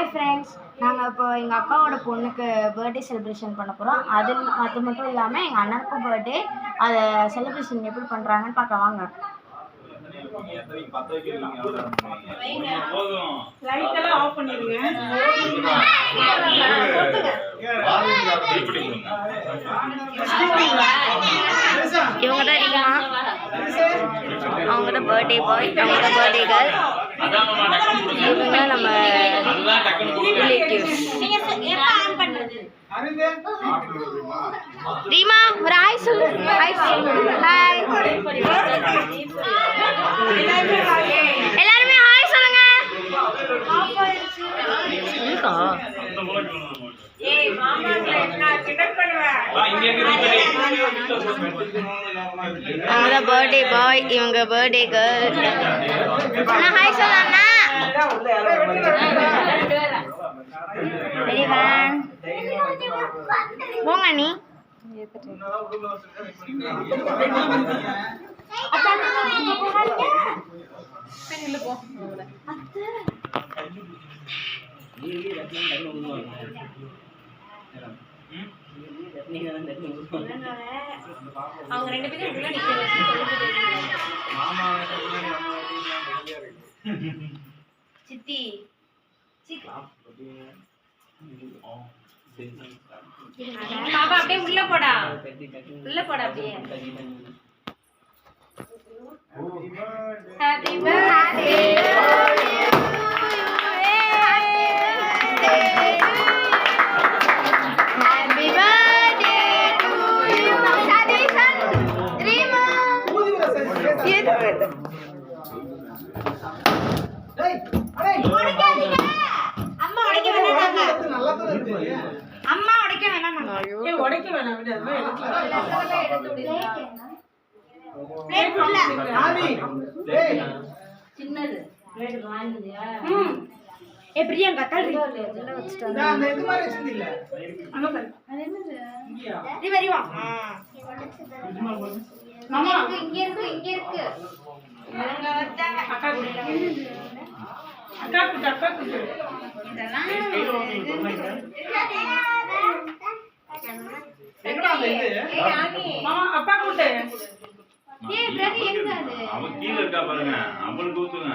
Hi friends, நாங்கள் இப்போ எங்கள் அக்காவோட பொண்ணுக்கு பர்த்டே செலிப்ரேஷன் பண்ண போகிறோம். அது மட்டும் இல்லாமல் எங்கள் அண்ணனுக்கும் பர்த்டே. அதை செலிப்ரேஷன் எப்படி பண்ணுறாங்கன்னு பார்க்க வாங்க. இவங்க தான் இருக்கா, அவங்க தான் பர்த்டே பாய், அவங்க தான் பர்த்டே கேர்ள். இவங்க நம்ம ரிலேட்டிவ்ஸ். ரீமா ஒரு ஹாய் சொல்லு. ஹாய் ஹாய் எல்லாருமே ஹாய் சொல்லுங்க. அவங்க தான் பர்த்டே பாய், இவங்க பர்த்டே கேர்ள். ஹாய் சொல்லலாம். போங்க நீ. அவங்க ரெண்டு பேரும் சித்தி பாப்பா அப்படியே உள்ள போடா, உள்ள போடா அப்படியே. ஹேப்பி பர்த்டே அம்மா உடைக்க வேணாம். உடைக்க வேணாம். சின்னது பிரியங்கா தள்ளி இங்க இருக்கு, இங்க இருக்கு. அப்பா கூட்டு அவன் கீழே இருக்கா பாருங்க, அவனுக்கு ஊத்துங்க.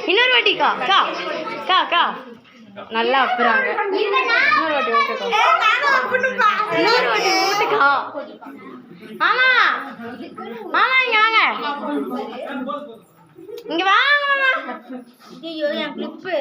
இன்னொரு வாட்டிக்கா கா கா கா நல்லா அப்புறாங்க. இன்னொரு வாட்டி ஓட்டுக்கா, இன்னொரு வாட்டி ஓட்டுக்கா. மாமா மாமா இங்க வாங்க, இங்க வாங்க மாமா. ஐயோ என் கிளிப்பு.